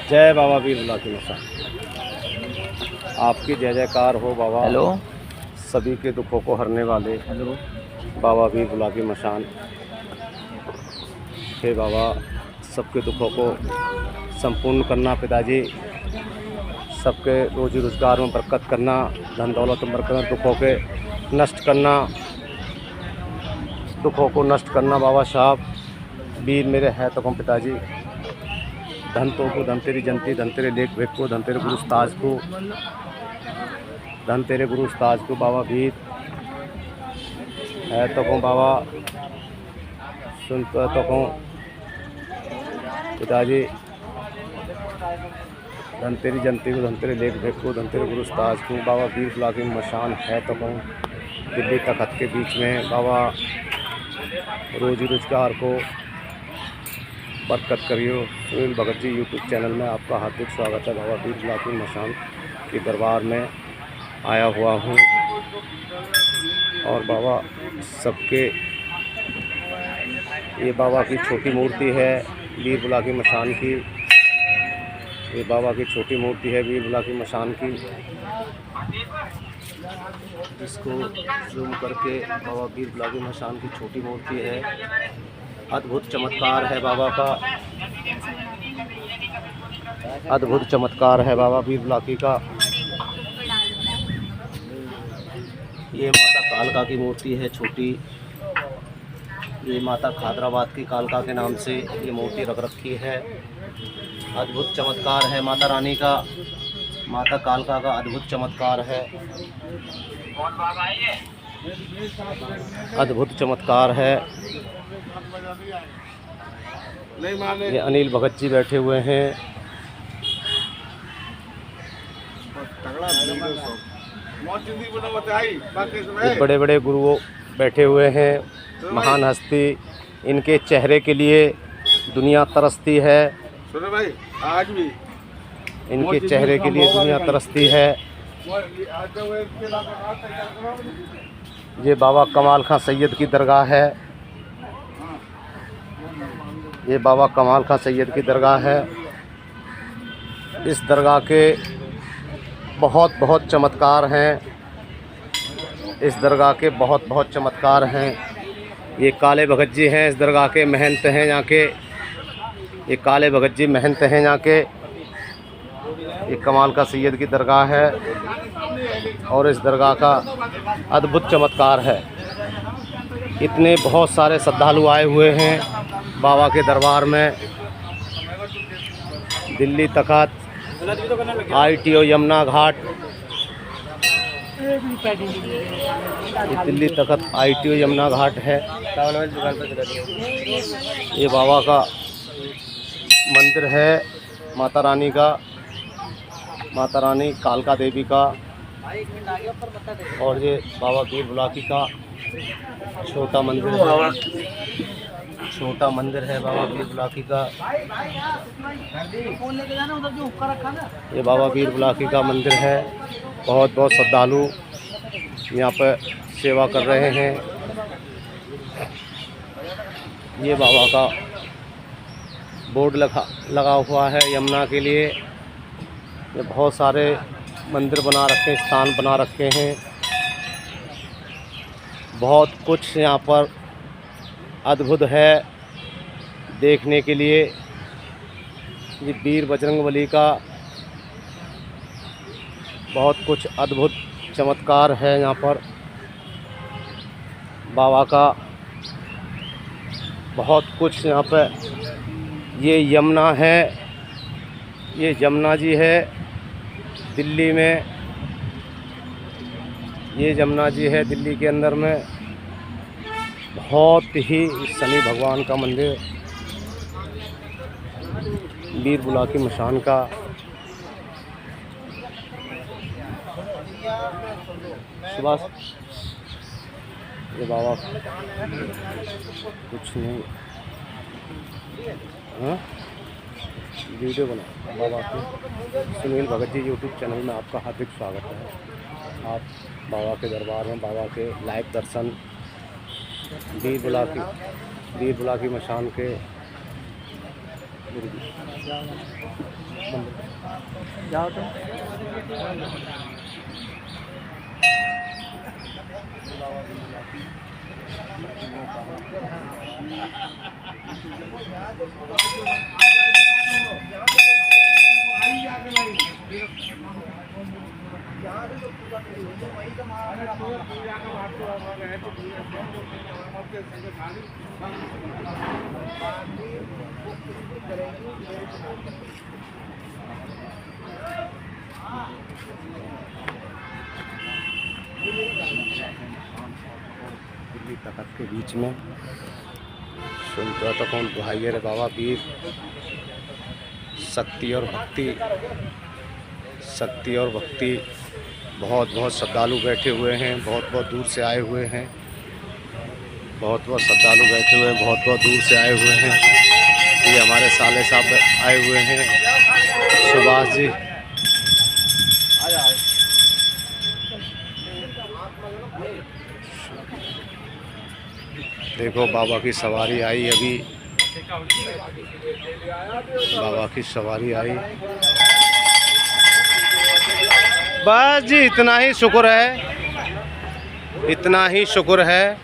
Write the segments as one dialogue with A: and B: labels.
A: जय बाबा वीर बुला की मशाल। आपकी जय जयकार हो बाबा।
B: हेलो
A: सभी के दुखों को हरने वाले
B: हेलो।
A: बाबा वीर बुला की मशान। हे बाबा, सबके दुखों को संपूर्ण करना पिताजी, सबके रोजी रोजगार में बरकत करना, धन दौलत में बरकत करना, दुखों को नष्ट करना बाबा साहब। वीर मेरे है तो कौन पिताजी। धन तो को धन तेरी जनती, धन तेरे लेख भेद को, धन तेरे गुरु उस्ताद को, धन तेरे गुरु उस्ताद को बाबा। वीर है तो कौन बाबा, सुन तो कौन पिताजी। धन तेरी जनती को, धन तेरे लेख भेद को, धन तेरे गुरु उस्ताद को बाबा। वीर बुला की मशान है तो कौन दिल्ली तखत के बीच में बाबा। रोजी रोजगार को बरकत करियो। सुनील भगत जी यूट्यूब चैनल में आपका हार्दिक स्वागत है। बाबा वीर बुला की मशान के दरबार में आया हुआ हूँ और बाबा सबके, ये बाबा की छोटी मूर्ति है वीर बुला की मशान की। ये बाबा की छोटी मूर्ति है वीर बुला की मशान की, जिसको जूम करके बाबा वीर बुला की मशान की छोटी मूर्ति है। अद्भुत चमत्कार है बाबा का, अद्भुत चमत्कार है बाबा वीर बुला की का। ये माता कालका की मूर्ति है छोटी। ये माता खादराबाद की कालका के नाम से ये मूर्ति रख रखी है। अद्भुत चमत्कार है माता रानी का, माता कालका का अद्भुत चमत्कार है, अद्भुत चमत्कार है। ये अनिल भगत जी बैठे हुए हैं। ये बड़े बड़े गुरु बैठे हुए हैं, महान हस्ती। इनके चेहरे के लिए दुनिया तरसती है।
C: सुनो भाई, आज भी
A: इनके चेहरे के लिए दुनिया तरसती है। ये बाबा कमाल खां सैयद की दरगाह है। ये बाबा कमाल खां सैयद की दरगाह है। इस दरगाह के बहुत बहुत चमत्कार हैं। इस दरगाह के बहुत बहुत चमत्कार हैं। ये काले भगत जी हैं, इस दरगाह के महंत हैं यहाँ के। ये काले भगत जी महंत हैं यहाँ के। ये कमाल का सैयद की दरगाह है और इस दरगाह का अद्भुत चमत्कार है। इतने बहुत सारे श्रद्धालु आए हुए हैं बाबा के दरबार में। दिल्ली तखत, ITO यमुना घाट, ये दिल्ली तखत ITO यमुना घाट है। ये बाबा का मंदिर है, माता रानी का, माता रानी कालका देवी का। और ये बाबा वीर बुलाकी का छोटा मंदिर है, छोटा मंदिर है बाबा वीर बुलाकी का। ये बाबा वीर बुलाकी का मंदिर है। बहुत बहुत श्रद्धालु यहाँ पर सेवा कर रहे हैं। ये बाबा का बोर्ड लगा हुआ है यमुना के लिए। ये बहुत सारे मंदिर बना रखे हैं, स्थान बना रखे हैं। बहुत कुछ यहाँ पर अद्भुत है देखने के लिए। ये वीर बजरंगबली का बहुत कुछ अद्भुत चमत्कार है यहाँ पर। बाबा का बहुत कुछ यहाँ पे। ये यमुना है, ये यमुना जी है दिल्ली में। ये यमुना जी है दिल्ली के अंदर में। बहुत ही शनि भगवान का मंदिर, वीर बुला की मशान का। सुभाष, ये बाबा कुछ नहीं, हाँ वीडियो बना बाबा के। सुनील भगत जी यूट्यूब चैनल में आपका हार्दिक स्वागत है। आप बाबा के दरबार में बाबा के लाइव दर्शन वीर बुला की मशान के
B: जाओ तुम।
A: दिल्ली तखत के बीच में सुनता तो कौन भाई रे बाबा वीर। शक्ति और भक्ति, शक्ति और भक्ति। बहुत बहुत श्रद्धालु बैठे हुए हैं, बहुत बहुत दूर से आए हुए हैं, बहुत बहुत श्रद्धालु बैठे हुए हैं, बहुत बहुत दूर से आए हुए हैं। ये हमारे साले साहब आए हुए हैं, सुभाष जी। देखो बाबा की सवारी आई, अभी बाबा की सवारी आई। बस जी इतना ही शुक्र है, इतना ही शुक्र है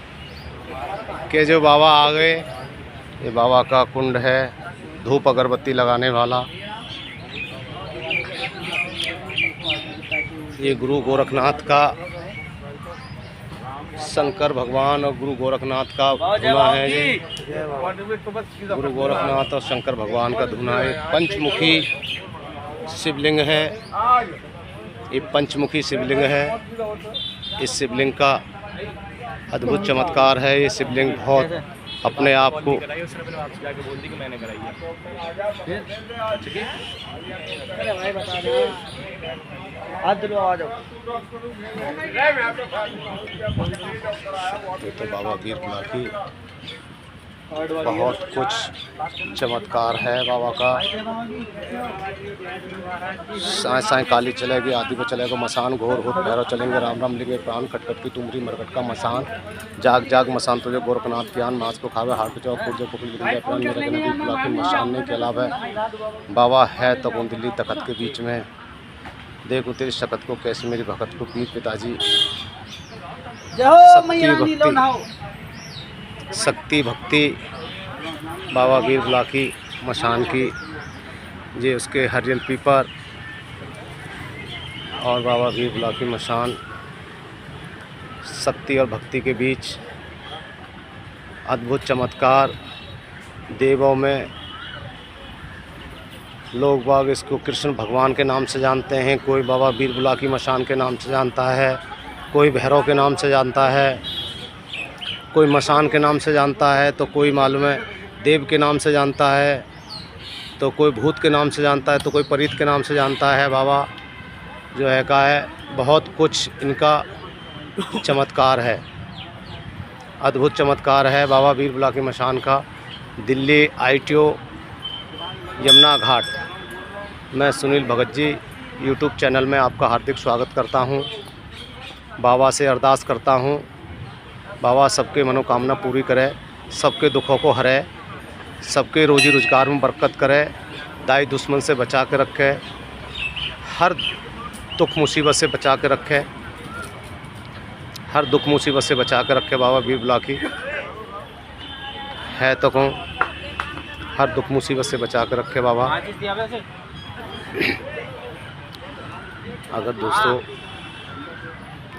A: कि जो बाबा आ गए। ये बाबा का कुंड है, धूप अगरबत्ती लगाने वाला। ये गुरु गोरखनाथ का, शंकर भगवान और गुरु गोरखनाथ का धुना है। ये गुरु गोरखनाथ और शंकर भगवान का धुना है। पंचमुखी शिवलिंग है, ये पंचमुखी शिवलिंग है। इस शिवलिंग का अद्भुत चमत्कार है। ये शिवलिंग बहुत अपने आप को ये तो बाबा वीर बुलाकी बहुत कुछ चमत्कार है बाबा का। साए साए काली चलेगी, आदि को चलेगा मसान, घोर घोर भैरव चलेंगे, राम राम लिखे प्राण, खटखट की तुमरी मरकट का मसान, जाग जाग मसान तुझे गोरखनाथ ज्ञान, मांस को खावे हाथ को चौक पूजे कुपिल प्राण, मेरे के नबी बुलाकी मसान नहीं के अलावा बाबा है तो कौन दिल्ली तखत के बीच में। देखो तेरी शकत को कैसे मेरी भगत को पीर पिताजी। शक्ति भक्ति बाबा वीर बुलाकी मशान की, ये उसके हरियल पीपर और बाबा वीर बुलाकी मशान। शक्ति और भक्ति के बीच अद्भुत चमत्कार। देवों में लोग बाग इसको कृष्ण भगवान के नाम से जानते हैं, कोई बाबा वीर बुलाकी मशान के नाम से जानता है, कोई भैरव के नाम से जानता है, कोई मशान के नाम से जानता है, तो कोई मालूम है देव के नाम से जानता है, तो कोई भूत के नाम से जानता है, तो कोई परीत के नाम से जानता है। बाबा जो है का है बहुत कुछ इनका चमत्कार है, अद्भुत चमत्कार है बाबा वीर बुलाकी मशान का। दिल्ली ITO यमुना घाट। मैं सुनील भगत जी YouTube चैनल में आपका हार्दिक स्वागत करता हूं। बाबा से अरदास करता हूं, बाबा सबके मनोकामना पूरी करे, सबके दुखों को हरे, सबके रोजी रोजगार में बरकत करे, दाई दुश्मन से बचा के रखे, हर दुख मुसीबत से बचा के रखे, हर दुख मुसीबत से बचा के रखे। बाबा वीर बुलाकी है तो कहूँ हर दुख मुसीबत से बचा के रखे बाबा। अगर दोस्तों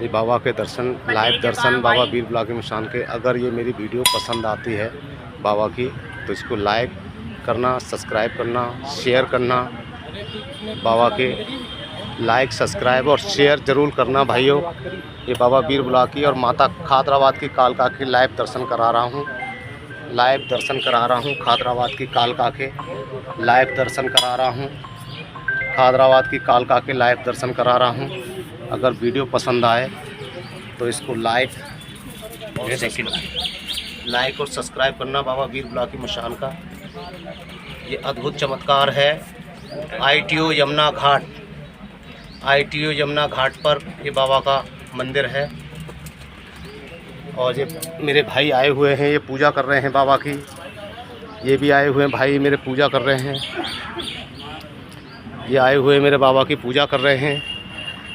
A: ये बाबा के दर्शन, लाइव दर्शन बाबा वीर बुलाकी मशान के, अगर ये मेरी वीडियो पसंद आती है बाबा की, तो इसको लाइक करना, सब्सक्राइब करना, शेयर करना। बाबा के लाइक, सब्सक्राइब और शेयर ज़रूर करना भाइयों। ये बाबा वीर बुलाकी और माता खादराबाद की कालका की लाइव दर्शन करा रहा हूँ, लाइव दर्शन करा रहा हूँ। खादराबाद की कालका के लाइव दर्शन करा रहा हूँ, खादराबाद की कालका के लाइव दर्शन करा रहा हूँ। अगर वीडियो पसंद आए तो इसको लाइक और सब्सक्राइब करना। बाबा वीर बुलाकी मशान का ये अद्भुत चमत्कार है। ITO यमुना घाट, ITO यमुना घाट पर ये बाबा का मंदिर है। और ये मेरे भाई आए हुए हैं, ये पूजा कर रहे हैं बाबा की। ये भी आए हुए हैं भाई मेरे पूजा कर रहे हैं। ये आए हुए मेरे बाबा की पूजा कर रहे हैं।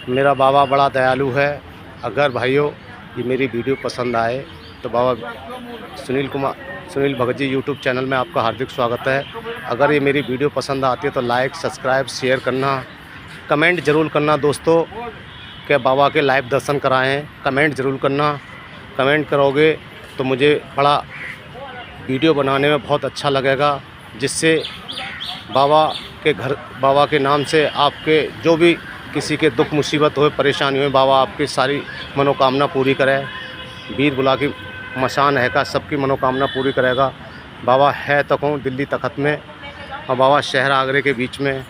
A: मेरा बाबा बड़ा दयालु है। अगर भाइयों ये मेरी वीडियो पसंद आए तो बाबा सुनील भगत जी यूट्यूब चैनल में आपका हार्दिक स्वागत है। अगर ये मेरी वीडियो पसंद आती है तो लाइक, सब्सक्राइब, शेयर करना, कमेंट ज़रूर करना दोस्तों कि बाबा के लाइव दर्शन कराएं। कमेंट ज़रूर करना। कमेंट करोगे तो मुझे बड़ा वीडियो बनाने में बहुत अच्छा लगेगा, जिससे बाबा के नाम से आपके जो भी किसी के दुख मुसीबत हो, परेशानी हो, बाबा आपकी सारी मनोकामना पूरी करे। वीर बुला की मशान है का सबकी मनोकामना पूरी करेगा। बाबा है तक दिल्ली तखत में और बाबा शहर आगरे के बीच में।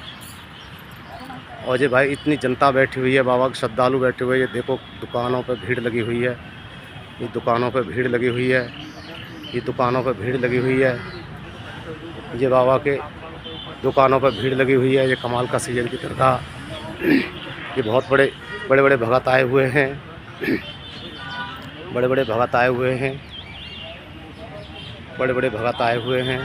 A: और ये भाई इतनी जनता बैठी हुई है, बाबा के श्रद्धालु बैठे हुए हैं। ये देखो दुकानों पे भीड़ लगी हुई है। ये दुकानों पे भीड़ लगी हुई है। ये दुकानों पे भीड़ लगी हुई है। ये बाबा के दुकानों पर भीड़ लगी हुई है। ये कमाल का सैयद की दरगाह। ये बहुत बड़े भगत आए हुए हैं। बड़े भगत आए हुए हैं। बड़े भगत आए हुए हैं।